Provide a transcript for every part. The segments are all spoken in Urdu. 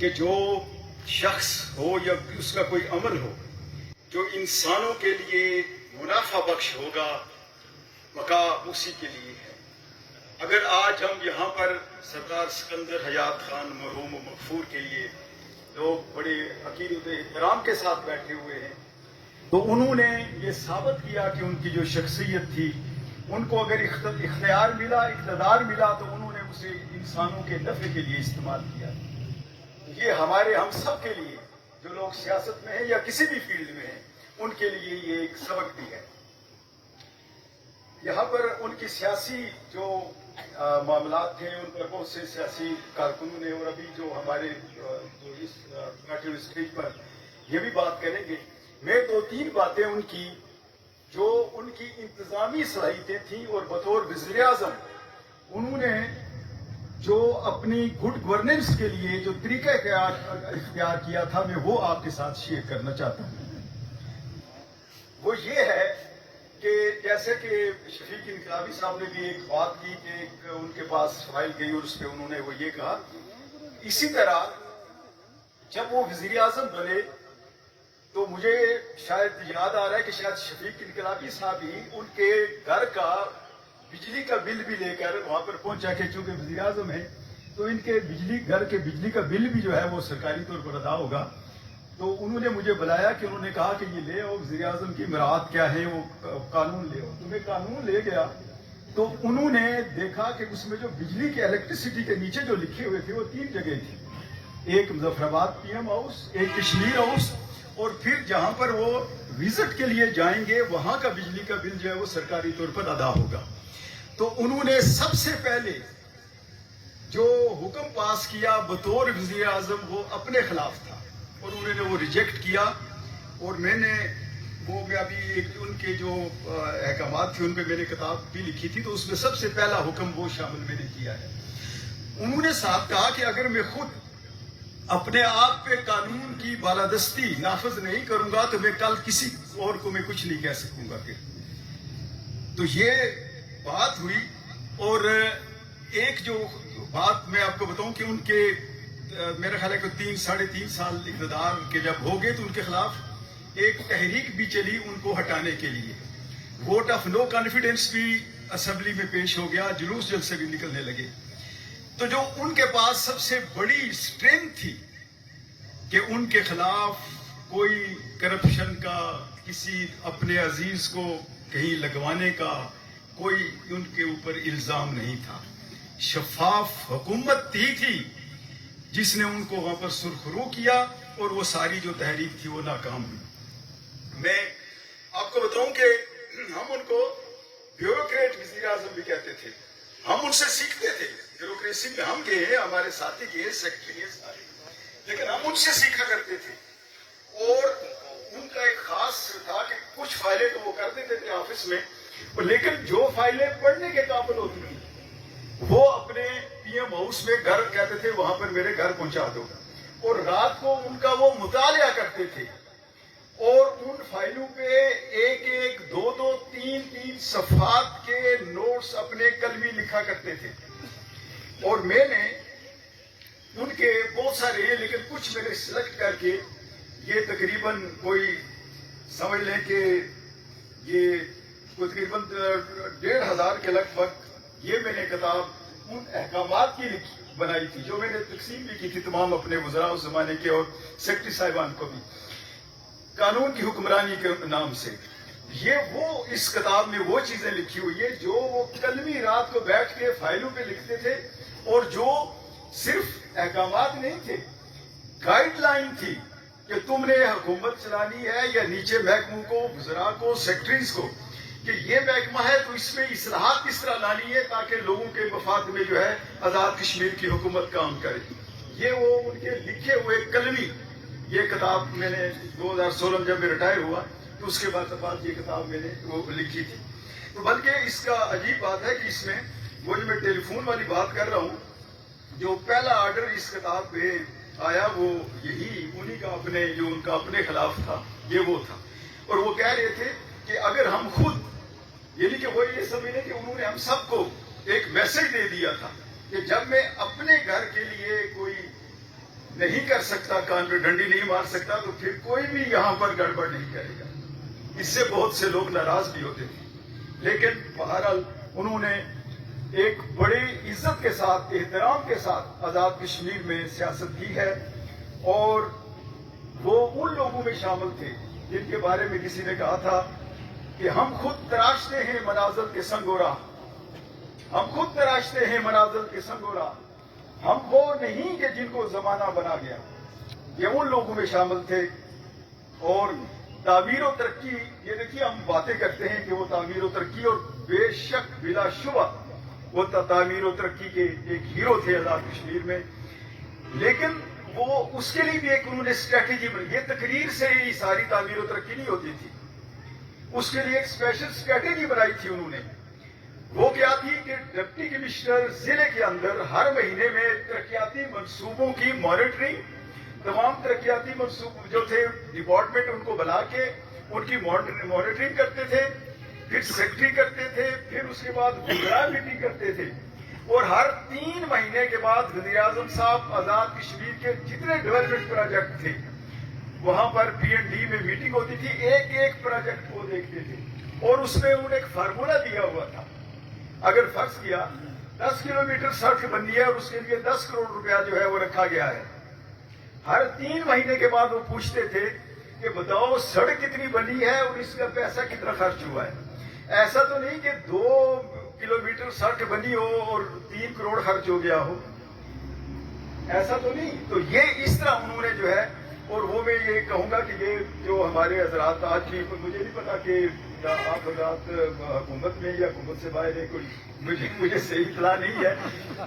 کہ جو شخص ہو یا اس کا کوئی عمل ہو جو انسانوں کے لیے منافع بخش ہوگا بقا اسی کے لیے ہے۔ اگر آج ہم یہاں پر سردار سکندر حیات خان مرحوم و مغفور کے لیے لوگ بڑے عقیدت احترام کے ساتھ بیٹھے ہوئے ہیں تو انہوں نے یہ ثابت کیا کہ ان کی جو شخصیت تھی ان کو اگر اختیار ملا اقتدار ملا تو انہوں نے اسے انسانوں کے نفع کے لیے استعمال کیا۔ یہ ہم سب کے لیے جو لوگ سیاست میں ہیں یا کسی بھی فیلڈ میں ہیں ان کے لیے یہ ایک سبق بھی ہے۔ یہاں پر ان کی سیاسی جو معاملات تھے ان پر بہت سے سیاسی کارکنوں نے اور ابھی جو ہمارے جو اس بیٹھے اسٹیج پر یہ بھی بات کریں گے۔ میں دو تین باتیں ان کی جو ان کی انتظامی صلاحیتیں تھیں اور بطور وزیر اعظم انہوں نے جو اپنی گڈ گورننس کے لیے جو طریقہ کار اختیار کیا تھا میں وہ آپ کے ساتھ شیئر کرنا چاہتا ہوں۔ وہ یہ ہے کہ جیسے کہ شفیق انقلابی صاحب نے بھی ایک بات کی کہ ان کے پاس فائل گئی اور اس پہ انہوں نے وہ یہ کہا، اسی طرح جب وہ وزیر اعظم بنے تو مجھے شاید یاد آ رہا ہے کہ شاید شفیق انقلابی صاحب ہی ان کے گھر کا بجلی کا بل بھی لے کر وہاں پر پہنچا کہ چونکہ وزیر اعظم ہے تو ان کے گھر کے بجلی کا بل بھی جو ہے وہ سرکاری طور پر ادا ہوگا۔ تو انہوں نے مجھے بلایا کہ انہوں نے کہا کہ یہ لے آؤ وزیر اعظم کی مراعات کیا ہے وہ قانون لے آؤ۔ تو میں قانون لے گیا تو انہوں نے دیکھا کہ اس میں جو بجلی کے الیکٹریسٹی کے نیچے جو لکھے ہوئے تھے وہ 3 جگہ تھی، ایک مظفر آباد پی ایم ہاؤس، ایک کشمیر ہاؤس اور پھر جہاں پر وہ وزٹ کے لیے جائیں گے وہاں کا بجلی کا بل جو ہے وہ سرکاری طور پر ادا ہوگا۔ تو انہوں نے سب سے پہلے جو حکم پاس کیا بطور وزیر اعظم وہ اپنے خلاف تھا اور انہوں نے وہ ریجیکٹ کیا، اور میں نے وہ میں ابھی ایک ان کے جو احکامات تھے ان پہ میں نے کتاب بھی لکھی تھی تو اس میں سب سے پہلا حکم وہ شامل میں نے کیا ہے۔ انہوں نے ساتھ کہا کہ اگر میں خود اپنے آپ پہ قانون کی بالادستی نافذ نہیں کروں گا تو میں کل کسی اور کو میں کچھ نہیں کہہ سکوں گا۔ پھر تو یہ بات ہوئی، اور ایک جو بات میں آپ کو بتاؤں کہ ان کے میرا خیال ہے کہ 3-3.5 سال اقتدار کے جب ہو گئے تو ان کے خلاف ایک تحریک بھی چلی ان کو ہٹانے کے لیے، ووٹ آف نو کانفیڈنس بھی اسمبلی میں پیش ہو گیا، جلوس جلسے بھی نکلنے لگے۔ تو جو ان کے پاس سب سے بڑی اسٹرینتھ تھی کہ ان کے خلاف کوئی کرپشن کا کسی اپنے عزیز کو کہیں لگوانے کا کوئی ان کے اوپر الزام نہیں تھا، شفاف حکومت تھی جس نے ان کو وہاں پر سرخرو کیا اور وہ ساری جو تحریک تھی وہ ناکام ہوئی۔ میں آپ کو بتاؤں کہ ہم ان کو بیوروکریٹ وزیر اعظم بھی کہتے تھے، ہم ان سے سیکھتے تھے، بیوروکریسی میں ہم گئے ہیں، ہمارے ساتھی گئے، سیکٹری ہیں سارے، لیکن ہم ان سے سیکھا کرتے تھے۔ اور ان کا ایک خاص تھا کہ کچھ فائلیں تو وہ کر دیتے تھے آفس میں، لیکن جو فائلیں پڑھنے کے قابل ہوتی تھی وہ اپنے پی ایم ہاؤس میں گھر کہتے تھے وہاں پر میرے گھر پہنچا دو، اور رات کو ان کا وہ مطالعہ کرتے تھے اور ان فائلوں پہ 1-1, 2-2, 3-3 صفحات کے نوٹس اپنے قلمی لکھا کرتے تھے۔ اور میں نے ان کے بہت سارے ہیں لیکن کچھ میں نے سلیکٹ کر کے یہ تقریباً کوئی سمجھ لیں کہ یہ تقریباً 1,500 کے لگ بھگ یہ میں نے کتاب ان احکامات کی بنائی تھی جو میں نے تقسیم بھی کی تھی تمام اپنے وزراء اس زمانے کے اور سیکرٹری صاحبان کو بھی، قانون کی حکمرانی کے نام سے۔ یہ وہ اس کتاب میں وہ چیزیں لکھی ہوئی ہے جو وہ قلمی رات کو بیٹھ کے فائلوں پہ لکھتے تھے، اور جو صرف احکامات نہیں تھے، گائیڈ لائن تھی کہ تم نے حکومت چلانی ہے یا نیچے محکموں کو، وزراء کو، سیکٹریز کو، کہ یہ محکمہ ہے تو اس میں اصلاحات کس طرح لانی ہے تاکہ لوگوں کے مفاد میں جو ہے آزاد کشمیر کی حکومت کام کرے۔ یہ وہ ان کے لکھے ہوئے قلمی یہ کتاب میں نے 2016 میں جب میں ریٹائر ہوا تو اس کے بعد یہ کتاب میں نے وہ لکھی تھی۔ تو بلکہ اس کا عجیب بات ہے کہ اس میں وہ جو میں ٹیلی فون والی بات کر رہا ہوں، جو پہلا آرڈر اس کتاب پہ آیا وہ یہی انہی کا اپنے جو ان کا اپنے خلاف تھا، یہ وہ تھا۔ اور وہ کہہ رہے تھے کہ اگر ہم خود یعنی کہ وہ یہ سمجھیں کہ انہوں نے ہم سب کو ایک میسج دے دیا تھا کہ جب میں اپنے گھر کے لیے کوئی نہیں کر سکتا، کان پہ ڈنڈی نہیں مار سکتا، تو پھر کوئی بھی یہاں پر گڑبڑ نہیں کرے گا۔ اس سے بہت سے لوگ ناراض بھی ہوتے تھے، لیکن بہرحال انہوں نے ایک بڑی عزت کے ساتھ، احترام کے ساتھ آزاد کشمیر میں سیاست کی ہے، اور وہ ان لوگوں میں شامل تھے جن کے بارے میں کسی نے کہا تھا کہ ہم خود تراشتے ہیں منازل کے سنگ و راہ، ہم خود تراشتے ہیں منازل کے سنگ و راہ، ہم وہ نہیں کہ جن کو زمانہ بنا گیا۔ یہ ان لوگوں میں شامل تھے۔ اور تعمیر و ترقی، یہ دیکھیے ہم باتیں کرتے ہیں کہ وہ تعمیر و ترقی، اور بے شک بلا شبہ وہ تعمیر و ترقی کے ایک ہیرو تھے آزاد کشمیر میں، لیکن وہ اس کے لیے بھی ایک انہوں نے اسٹریٹجی بنائی۔ یہ تقریر سے ہی ساری تعمیر و ترقی نہیں ہوتی تھی، اس کے لیے ایک اسپیشل اسٹریٹجی بنائی تھی انہوں نے۔ وہ کیا تھی کہ ڈپٹی کمشنر ضلع کے اندر ہر مہینے میں ترقیاتی منصوبوں کی مانیٹرنگ، تمام ترقیاتی منصوبے جو تھے ڈپارٹمنٹ ان کو بلا کے ان کی مانیٹرنگ کرتے تھے، پھر سیکرٹری کرتے تھے، پھر اس کے بعد وزراء میٹنگ کرتے تھے، اور ہر 3 مہینے کے بعد وزیر اعظم صاحب آزاد کشمیر کے جتنے ڈیولپمنٹ پروجیکٹ تھے وہاں پر P&D میں میٹنگ ہوتی تھی، ایک ایک پروجیکٹ کو دیکھتے تھے، اور اس میں انہوں نے ایک فارمولا دیا ہوا تھا۔ اگر فرض کیا 10 کلومیٹر سڑک بنی ہے اور اس کے لیے 10 کروڑ روپیہ جو ہے وہ رکھا گیا ہے، ہر 3 مہینے کے بعد وہ پوچھتے تھے کہ بتاؤ سڑک کتنی بنی ہے اور اس کا پیسہ کتنا خرچ ہوا ہے۔ ایسا تو نہیں کہ 2 کلومیٹر سڑک بنی ہو اور 3 کروڑ خرچ ہو گیا ہو، ایسا تو نہیں۔ تو یہ اس طرح انہوں نے جو ہے، اور وہ میں یہ کہوں گا کہ یہ جو ہمارے حضرات آج بھی، مجھے نہیں پتا کہ آپ حضرات حکومت میں یا حکومت سے باہر ہے، کوئی مجھے صحیح اطلاع نہیں ہے،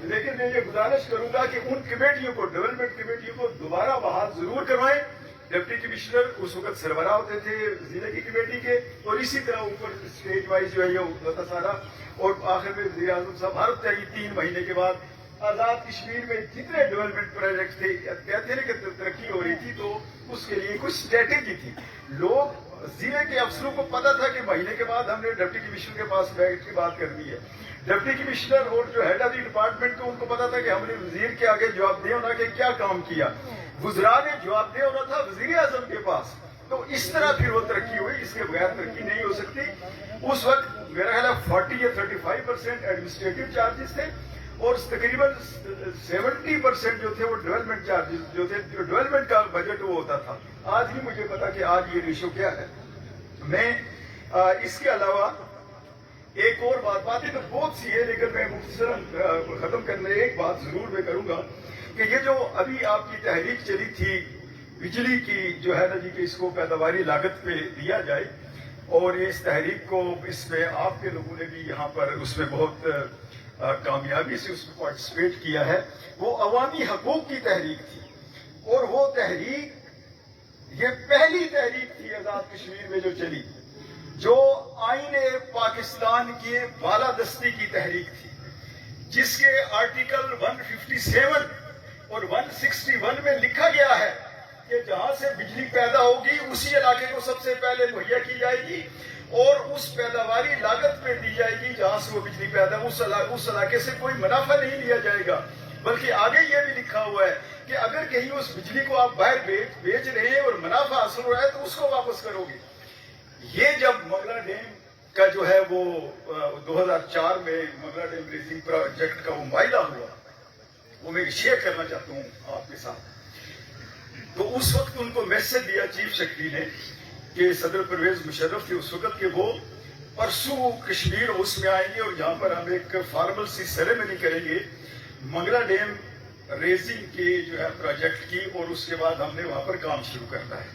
لیکن میں یہ گزارش کروں گا کہ ان کمیٹیوں کو، ڈیولپمنٹ کمیٹیوں کو دوبارہ بحال ضرور کروائیں۔ ڈپٹی کمشنر اس وقت سربراہ ہوتے تھے ضلع کی کمیٹی کے، اور اسی طرح اوپر اسٹیٹ وائز جو ہے یہ ہوتا تھا سارا، اور آخر میں وزیر اعظم صاحب ہر 3 مہینے کے بعد آزاد کشمیر میں جتنے ڈیولپمنٹ پروجیکٹ تھے، کہتے ہیں کہ ترقی ہو رہی تھی، تو اس کے لیے کچھ اسٹریٹجی تھی۔ لوگ ضلع کے افسروں کو پتا تھا کہ مہینے کے بعد ہم نے ڈپٹی کمشنر کے پاس بیٹھ کے بات کرنی ہے۔ ڈپٹی کمشنر اور جو ہیڈ آف دی ڈپارٹمنٹ کو ان کو پتا تھا کہ ہم نے وزیر کے آگے جواب دے ہونا کہ کیا کام کیا، وزراء نے جواب دے ہونا تھا وزیر اعظم کے پاس۔ تو اس طرح پھر وہ ترقی ہوئی، اس کے بغیر ترقی نہیں ہو سکتی۔ اس وقت میرا خیال ہے 40 یا 35% ایڈمنسٹریٹو چارجز تھے، اور تقریباً 70% جو تھے وہ ڈیولپمنٹ چارجز جو تھے، ڈیولپمنٹ کا بجٹ وہ ہوتا تھا۔ آج بھی مجھے پتا کہ آج یہ ریشو کیا ہے۔ میں اس کے علاوہ ایک اور باتیں تو بہت سی ہے، لیکن میں مختصراً ختم کرنے ایک بات ضرور میں کروں گا کہ یہ جو ابھی آپ کی تحریک چلی تھی بجلی کی جو ہے نا جی، کہ اس کو پیداواری لاگت پہ دیا جائے، اور اس تحریک کو اس میں آپ کے لوگوں نے بھی یہاں پر اس میں بہت کامیابی سے اس میں پارٹیسپیٹ کیا ہے۔ وہ عوامی حقوق کی تحریک تھی، اور وہ تحریک یہ پہلی تحریک تھی آزاد کشمیر میں جو چلی، جو آئین پاکستان کی بالادستی کی تحریک تھی، جس کے آرٹیکل 157 اور 161 میں لکھا گیا ہے کہ جہاں سے بجلی پیدا ہوگی اسی علاقے کو سب سے پہلے مہیا کی جائے گی، اور اس پیداواری لاگت پہ دی جائے گی جہاں سے وہ بجلی پیدا، اس علاقے سے کوئی منافع نہیں لیا جائے گا۔ بلکہ آگے یہ بھی لکھا ہوا ہے کہ اگر کہیں اس بجلی کو آپ باہر بیچ رہے ہیں اور منافع حاصل ہو رہا ہے تو اس کو واپس کرو گے۔ یہ جب منگلا ڈیم کا جو ہے وہ 2004 میں منگلا ڈیم ریزنگ پروجیکٹ کا وہ معاہدہ ہوا، وہ میں شیئر کرنا چاہتا ہوں آپ کے ساتھ۔ تو اس وقت ان کو میسج دیا چیف سیکرٹری نے کہ صدر پرویز مشرف تھے اس وقت، کہ وہ پرسوں کشمیر ہاؤس میں آئیں گے اور جہاں پر ہم ایک فارمل سی سیریمنی کریں گے منگلا ڈیم ریزنگ کے جو ہے پروجیکٹ کی، اور اس کے بعد ہم نے وہاں پر کام شروع کرنا ہے۔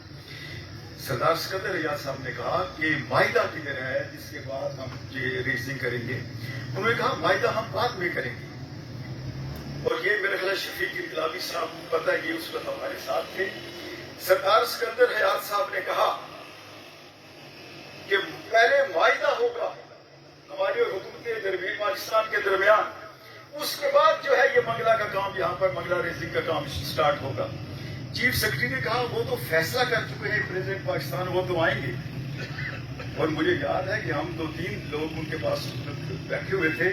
سردار سکندر ریاض صاحب نے کہا کہ معاہدہ کدھر ہے جس کے بعد ہم یہ ریزنگ کریں گے؟ انہوں نے کہا معاہدہ ہم بعد میں کریں گے۔ اور یہ میرے خیال شفیق انقلابی صاحب کو پتہ ہے، یہ اس وقت ہمارے ساتھ تھے۔ سردار سکندر ریاض صاحب نے کہا کہ پہلے معاہدہ ہوگا ہماری اور حکومت درمیان پاکستان کے درمیان، اس کے بعد جو ہے یہ منگلا کا کام، یہاں پر منگلا ریزنگ کا کام سٹارٹ ہوگا۔ چیف سیکرٹری نے کہا وہ تو فیصلہ کر چکے ہیں پریزیڈنٹ پاکستان، وہ تو آئیں گے۔ اور مجھے یاد ہے کہ ہم 2-3 لوگ ان کے پاس بیٹھے ہوئے تھے،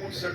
59